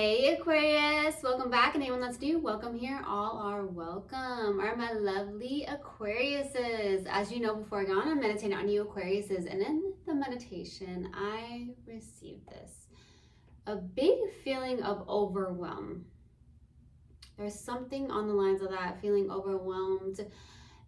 Hey Aquarius, welcome back, and anyone that's new, welcome here. All are welcome. Are my lovely Aquariuses. As you know, before I go on, I'm meditating on you Aquariuses, and in the meditation, I received a big feeling of overwhelm. There's something on the lines of that, feeling overwhelmed.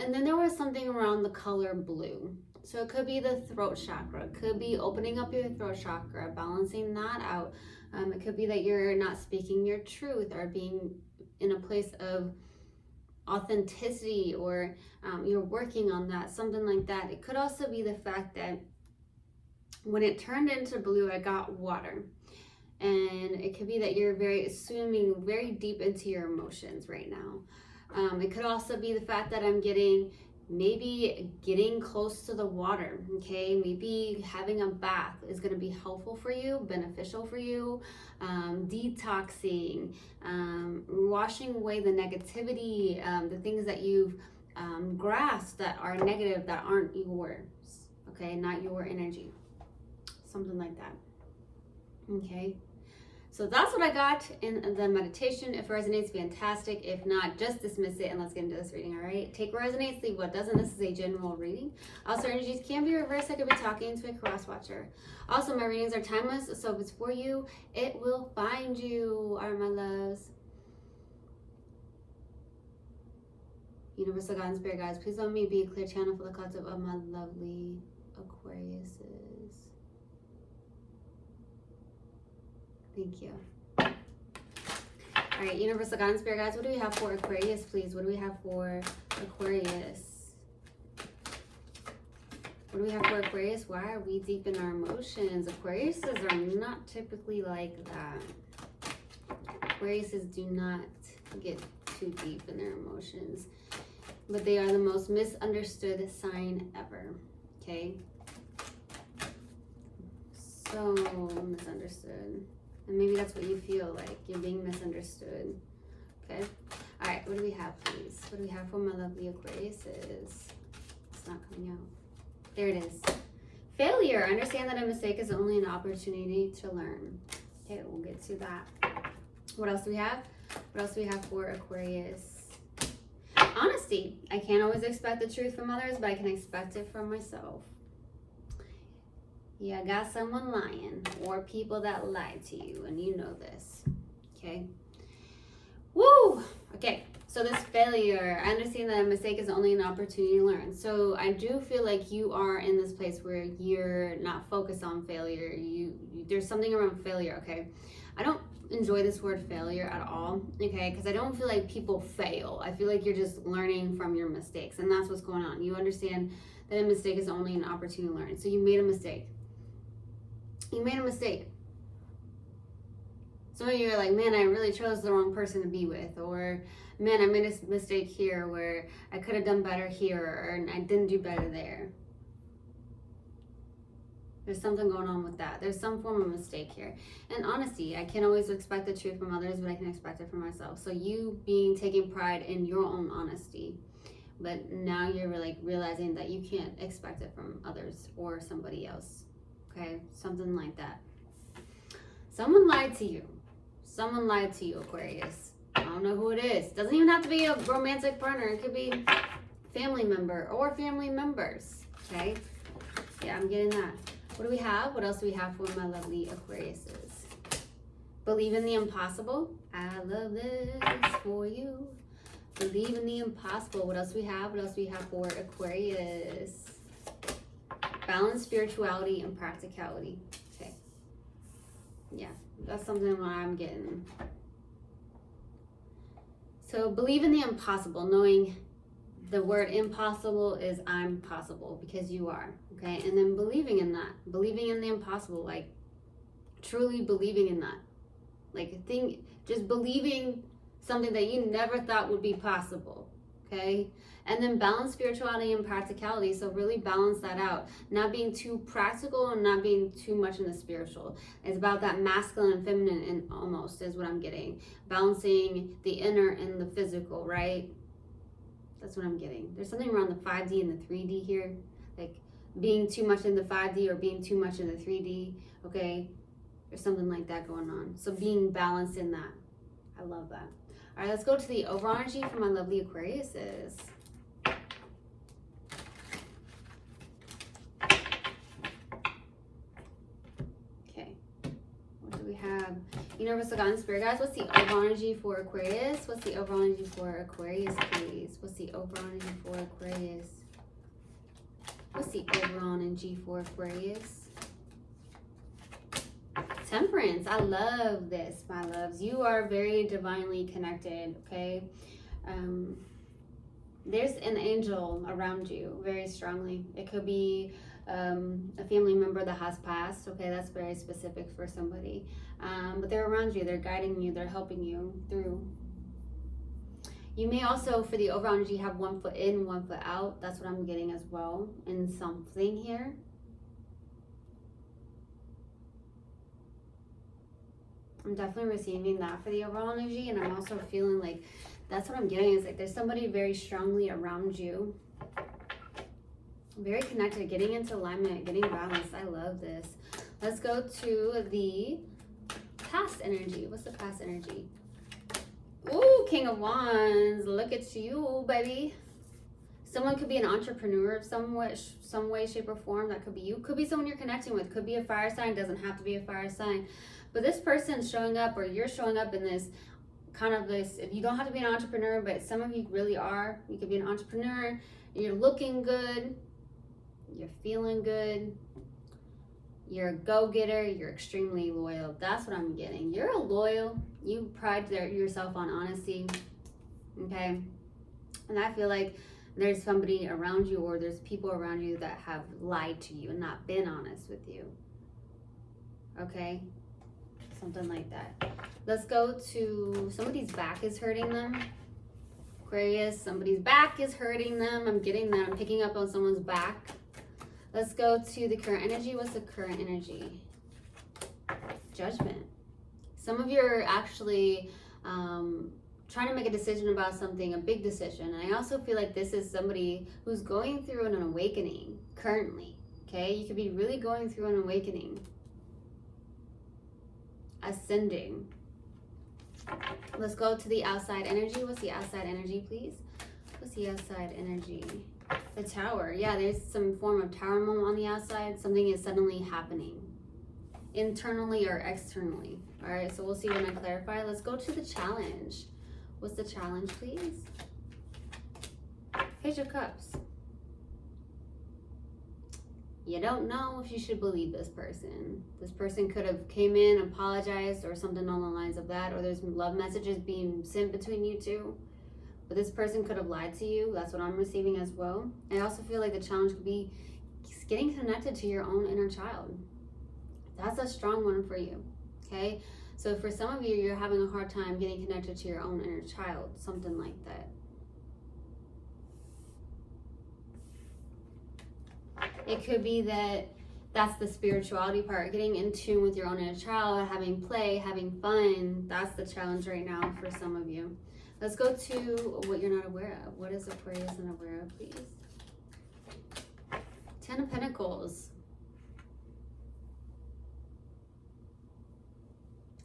And then there was something around the color blue. So it could be the throat chakra, it could be opening up your throat chakra, balancing that out. It could be that you're not speaking your truth or being in a place of authenticity, or you're working on that, something like that. It could also be the fact that when it turned into blue, I got water. And it could be that you're swimming very deep into your emotions right now. It could also be the fact that I'm maybe getting close to the water, okay? Maybe having a bath is going to be helpful for you, beneficial for you. Detoxing, washing away the negativity, the things that you've grasped that are negative, that aren't yours, okay? Not your energy, something like that, okay? So that's what I got in the meditation. If it resonates, fantastic. If not, just dismiss it and let's get into this reading, all right? Take what resonates, leave what doesn't. This is a general reading. Also, energies can be reversed. I could be talking to a cross-watcher. Also, my readings are timeless, so if it's for you, it will find you, all right, my loves. Universal God and Spirit guides, please let me be a clear channel for the collective of my lovely Aquariuses. Thank you. All right, Universal God and Spirit guides, what do we have for Aquarius, please? What do we have for Aquarius? What do we have for Aquarius? Why are we deep in our emotions? Aquariuses are not typically like that. Aquariuses do not get too deep in their emotions, but they are the most misunderstood sign ever, okay? So misunderstood. And maybe that's what you feel like. You're being misunderstood. Okay? All right, what do we have, please? What do we have for my lovely Aquariuses? It's not coming out. There it is. Failure. Understand that a mistake is only an opportunity to learn. Okay, we'll get to that. What else do we have? What else do we have for Aquarius? Honesty. I can't always expect the truth from others, but I can expect it from myself. Yeah, I got someone lying, or people that lied to you, and you know this, okay? Woo! Okay, so this failure, I understand that a mistake is only an opportunity to learn. So I do feel like you are in this place where you're not focused on failure. There's something around failure, okay? I don't enjoy this word failure at all, okay? Because I don't feel like people fail. I feel like you're just learning from your mistakes, and that's what's going on. You understand that a mistake is only an opportunity to learn. So you made a mistake. You made a mistake. Some of you are like, man, I really chose the wrong person to be with. Or, man, I made a mistake here where I could have done better here, or I didn't do better there. There's something going on with that. There's some form of mistake here. And honesty, I can't always expect the truth from others, but I can expect it from myself. So you taking pride in your own honesty. But now you're like realizing that you can't expect it from others or somebody else. Okay, something like that. Someone lied to you. Someone lied to you, Aquarius. I don't know who it is. Doesn't even have to be a romantic partner. It could be family member or family members. Okay? Yeah, I'm getting that. What do we have? What else do we have for my lovely Aquariuses? Believe in the impossible. I love this for you. Believe in the impossible. What else do we have? What else do we have for Aquarius? Balance spirituality and practicality. Okay. Yeah, that's something that I'm getting. So believe in the impossible, knowing the word impossible is I'm possible, because you are. Okay. And then believing in that. Believing in the impossible. Like truly believing in that. Like just believing something that you never thought would be possible. Okay. And then balance spirituality and practicality. So really balance that out. Not being too practical and not being too much in the spiritual. It's about that masculine and feminine, and almost is what I'm getting. Balancing the inner and the physical, right? That's what I'm getting. There's something around the 5D and the 3D here. Like being too much in the 5D or being too much in the 3D. Okay. There's something like that going on. So being balanced in that. I love that. All right, let's go to the overall energy for my lovely Aquariuses. Okay. What do we have? Universal God and Spirit guys, what's the overall energy for Aquarius? What's the overall energy for Aquarius, please? What's the overall energy for Aquarius? What's the overall energy for Aquarius? Temperance. I love this, my loves. You are very divinely connected, okay? There's an angel around you very strongly. It could be a family member that has passed, okay? That's very specific for somebody. But they're around you. They're guiding you. They're helping you through. You may also, for the overall energy, have one foot in, one foot out. That's what I'm getting as well in something here. I'm definitely receiving that for the overall energy, and I'm also feeling like that's what I'm getting is like there's somebody very strongly around you, very connected, getting into alignment, getting balanced. I love this. Let's go to the past energy. What's the past energy? Ooh, King of Wands. Look at you, baby. Someone could be an entrepreneur of some way, shape, or form. That could be you. Could be someone you're connecting with. Could be a fire sign. Doesn't have to be a fire sign. But this person's showing up, or you're showing up in this kind of this, you don't have to be an entrepreneur, but some of you really are. You could be an entrepreneur. You're looking good. You're feeling good. You're a go-getter. You're extremely loyal. That's what I'm getting. You're a loyal. You pride yourself on honesty. Okay? And I feel like there's somebody around you, or there's people around you that have lied to you and not been honest with you. Okay? Something like that. Let's go to somebody's back is hurting them. Aquarius, somebody's back is hurting them. I'm getting that. I'm picking up on someone's back. Let's go to the current energy. What's the current energy? Judgment. Some of you are actually trying to make a decision about something, a big decision. And I also feel like this is somebody who's going through an awakening currently. Okay? You could be really going through an awakening. Ascending. Let's go to the outside energy. What's the outside energy, please? What's the outside energy? The Tower. Yeah, there's some form of tower moment on the outside. Something is suddenly happening. Internally or externally. All right, so we'll see when I clarify. Let's go to the challenge. What's the challenge, please? Page of Cups. You don't know if you should believe this person. This person could have came in, apologized, or something along the lines of that, or there's love messages being sent between you two. But this person could have lied to you. That's what I'm receiving as well. I also feel like the challenge could be getting connected to your own inner child. That's a strong one for you, okay? So for some of you, you're having a hard time getting connected to your own inner child, something like that. It could be that that's the spirituality part, getting in tune with your own inner child, having play, having fun. That's the challenge right now for some of you. Let's go to what you're not aware of. What is Aquarius unaware of, please? 10 of Pentacles.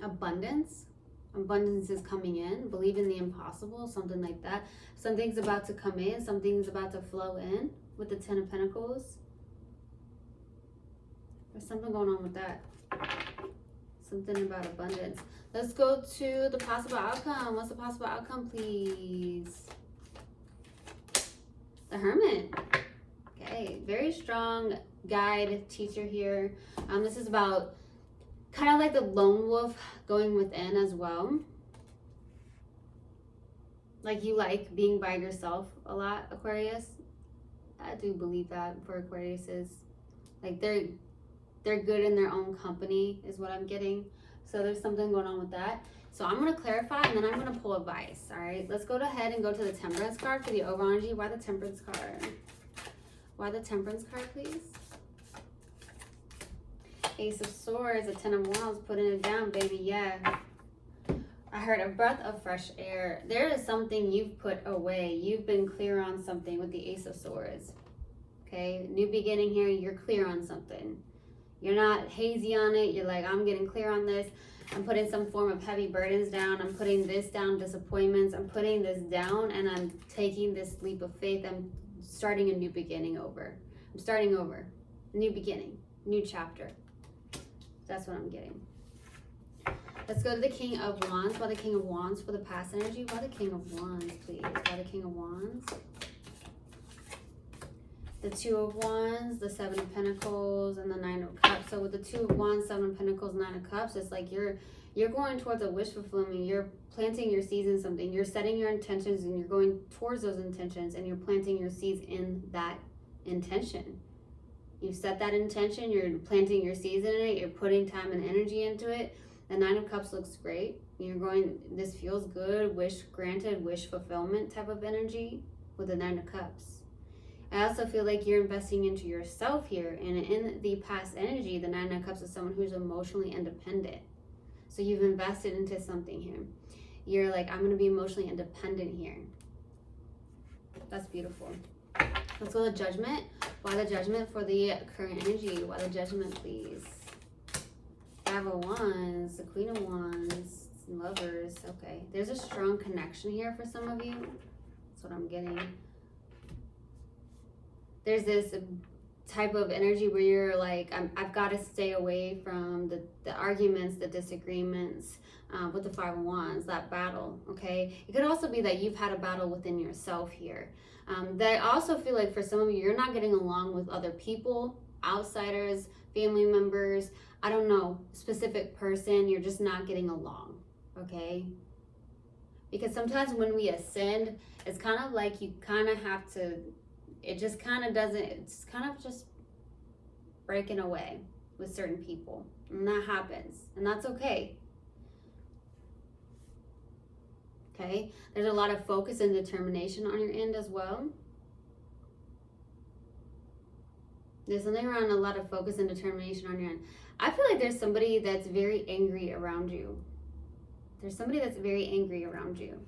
Abundance. Abundance is coming in. Believe in the impossible, something like that. Something's about to come in. Something's about to flow in with the 10 of Pentacles. There's something going on with that. Something about abundance. Let's go to the possible outcome. What's the possible outcome, please? The Hermit. Okay, very strong guide, teacher here. This is about kind of like the lone wolf going within as well. Like you like being by yourself a lot, Aquarius. I do believe that for Aquariuses. Like they're good in their own company is what I'm getting. So there's something going on with that. So I'm going to clarify and then I'm going to pull advice. All right, let's go ahead and go to the Temperance card for the overall energy. Why the Temperance card? Why the Temperance card, please? Ace of Swords, a 10 of Wands, putting it down, baby. Yeah. I heard a breath of fresh air. There is something you've put away. You've been clear on something with the Ace of Swords. Okay, new beginning here. You're clear on something. You're not hazy on it. You're like, I'm getting clear on this. I'm putting some form of heavy burdens down. I'm putting this down, disappointments. I'm putting this down, and I'm taking this leap of faith. I'm starting a new beginning over. I'm starting over. New beginning. New chapter. That's what I'm getting. Let's go to the King of Wands. Why the King of Wands for the past energy? Why the King of Wands, please? Why the King of Wands? The Two of Wands, the Seven of Pentacles, and the Nine of Cups. So with the Two of Wands, Seven of Pentacles, Nine of Cups, it's like you're going towards a wish fulfillment. You're planting your seeds in something. You're setting your intentions, and you're going towards those intentions, and you're planting your seeds in that intention. You've set that intention. You're planting your seeds in it. You're putting time and energy into it. The Nine of Cups looks great. You're going, this feels good, wish granted, wish fulfillment type of energy with the Nine of Cups. I also feel like you're investing into yourself here. And in the past energy, the Nine of Cups is someone who's emotionally independent. So you've invested into something here. You're like, I'm going to be emotionally independent here. That's beautiful. Let's go to Judgment. Why the Judgment for the current energy? Why the Judgment, please? Five of Wands, the Queen of Wands, Lovers. Okay, there's a strong connection here for some of you. That's what I'm getting. There's this type of energy where you're like, I've got to stay away from the arguments, the disagreements with the Five of Wands, that battle, okay? It could also be that you've had a battle within yourself here. That I also feel like for some of you, you're not getting along with other people, outsiders, family members, I don't know, specific person, you're just not getting along, okay? Because sometimes when we ascend, it's kind of like you kind of have to, it just kind of doesn't, it's kind of just breaking away with certain people. And that happens, and that's okay. Okay, there's a lot of focus and determination on your end as well. There's something around a lot of focus and determination on your end. I feel like there's somebody that's very angry around you. There's somebody that's very angry around you.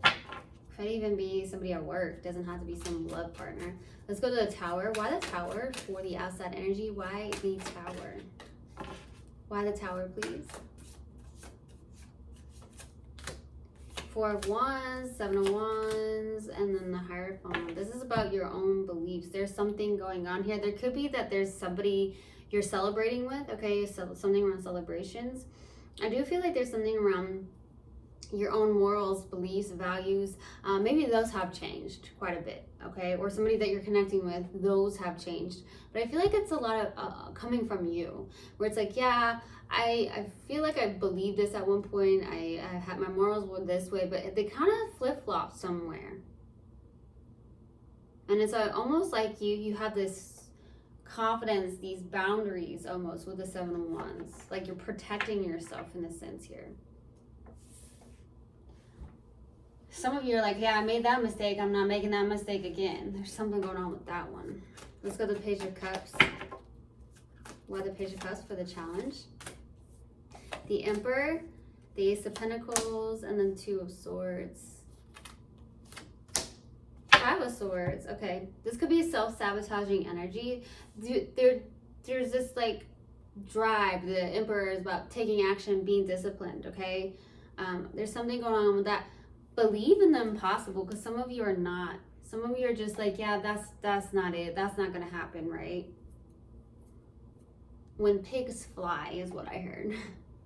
Could even be somebody at work. Doesn't have to be some love partner. Let's go to the Tower. Why the Tower for the outside energy? Why the Tower? Why the Tower, please? Four of Wands, Seven of Wands, and then the Hierophant. This is about your own beliefs. There's something going on here. There could be that there's somebody you're celebrating with, okay? So something around celebrations. I do feel like there's something around your own morals, beliefs, values. Maybe those have changed quite a bit, okay? Or somebody that you're connecting with, those have changed. But I feel like it's a lot of coming from you, where it's like, yeah, I feel like I believed this at one point. I had my morals were this way, but they kind of flip-flop somewhere. And it's almost like you have this confidence, these boundaries almost with the Seven of Wands. Like you're protecting yourself in a sense here. Some of you are like, yeah, I made that mistake. I'm not making that mistake again. There's something going on with that one. Let's go to the Page of Cups. Why the Page of Cups for the challenge? The Emperor, the Ace of Pentacles, and then Two of Swords. Five of Swords. Okay, this could be self-sabotaging energy. There's this like drive. The Emperor is about taking action, being disciplined, okay? There's something going on with that. Believe in the impossible, because some of you are not. Some of you are just like, yeah, that's not it. That's not going to happen, right? When pigs fly is what I heard.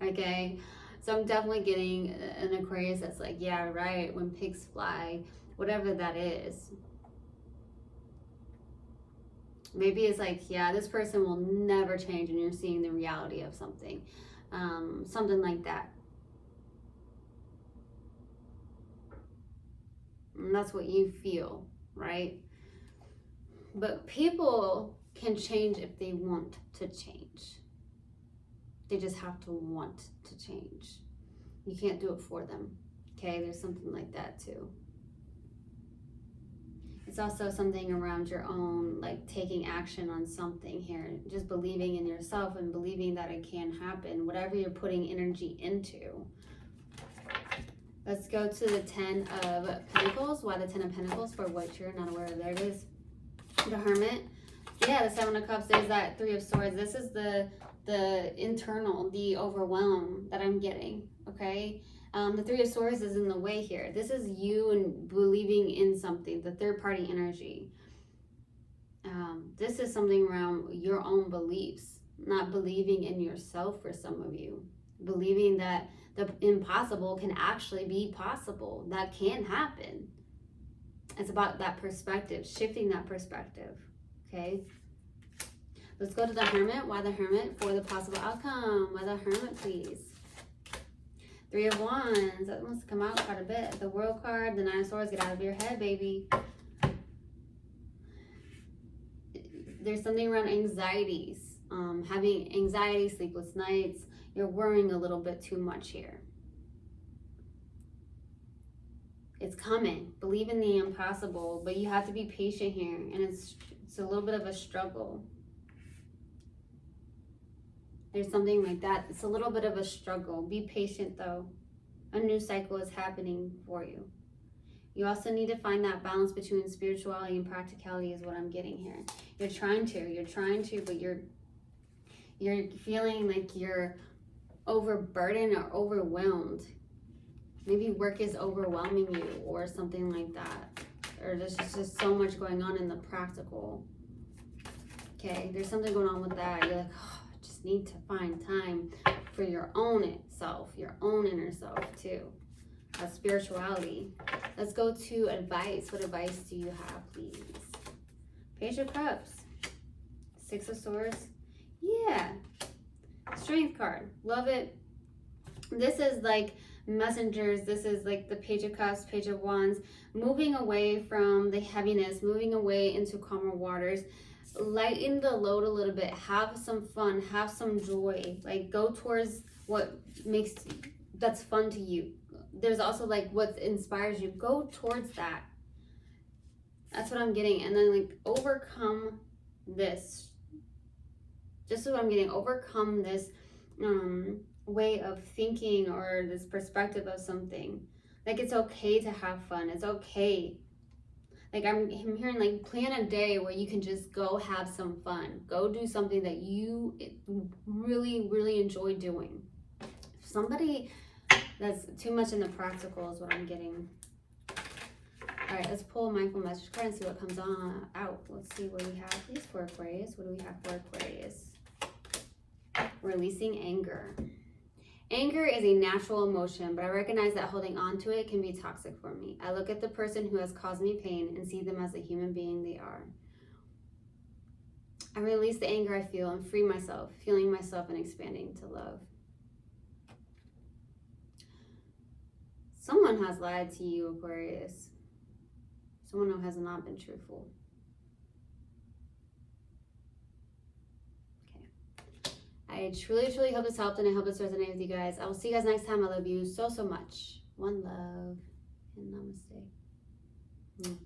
Okay? So I'm definitely getting an Aquarius that's like, yeah, right. When pigs fly, whatever that is. Maybe it's like, yeah, this person will never change, and you're seeing the reality of something. Something like that. And that's what you feel, right? But people can change if they want to change. They just have to want to change. You can't do it for them, okay? There's something like that too. It's also something around your own, like taking action on something here. Just believing in yourself and believing that it can happen, whatever you're putting energy into. Let's go to the Ten of Pentacles. Why the Ten of Pentacles? For what you're not aware of. There it is. The Hermit, Yeah, the Seven of Cups, there's that Three of Swords. This is the internal, the overwhelm that I'm getting, okay? The Three of Swords is in the way here. This is you and believing in something, the third party energy. This is something around your own beliefs, not believing in yourself for some of you. Believing that the impossible can actually be possible. That can happen. It's about that perspective, shifting that perspective, okay? Let's go to the Hermit. Why the Hermit? For the possible outcome. Why the Hermit, please? Three of Wands. That wants to come out quite a bit. The World card, the Nine of Swords. Get out of your head, baby. There's something around anxieties. Having anxiety, sleepless nights. You're worrying a little bit too much here. It's coming. Believe in the impossible, but you have to be patient here. And it's a little bit of a struggle. There's something like that. It's a little bit of a struggle. Be patient though. A new cycle is happening for you. You also need to find that balance between spirituality and practicality is what I'm getting here. You're trying to, but you're feeling like you're overburdened or overwhelmed. Maybe work is overwhelming you or something like that. Or there's just so much going on in the practical. Okay, there's something going on with that. You're like, oh, I just need to find time for your own self, your own inner self too. Spirituality. Let's go to advice. What advice do you have, please? Page of Cups. Six of Swords. Yeah. Strength card. Love it. This is like messengers. This is like the Page of Cups, Page of Wands. Moving away from the heaviness. Moving away into calmer waters. Lighten the load a little bit. Have some fun. Have some joy. Like go towards what that's fun to you. There's also like what inspires you. Go towards that. That's what I'm getting. And then like overcome this. Just what I'm getting. Overcome this way of thinking or this perspective of something. Like it's okay to have fun. It's okay. Like I'm hearing like plan a day where you can just go have some fun. Go do something that you really, really enjoy doing. Somebody that's too much in the practical is what I'm getting. All right, let's pull a mindful message card and see what comes on out. Let's see what we have, please, for Aquarius. What do we have for Aquarius? Releasing anger. Anger is a natural emotion, but I recognize that holding on to it can be toxic for me. I look at the person who has caused me pain and see them as the human being they are. I release the anger I feel and free myself, feeling myself and expanding to love. Someone has lied to you, Aquarius. Someone who has not been truthful. Okay. I truly, truly hope this helped and I hope this resonated with you guys. I will see you guys next time. I love you so, so much. One love and namaste.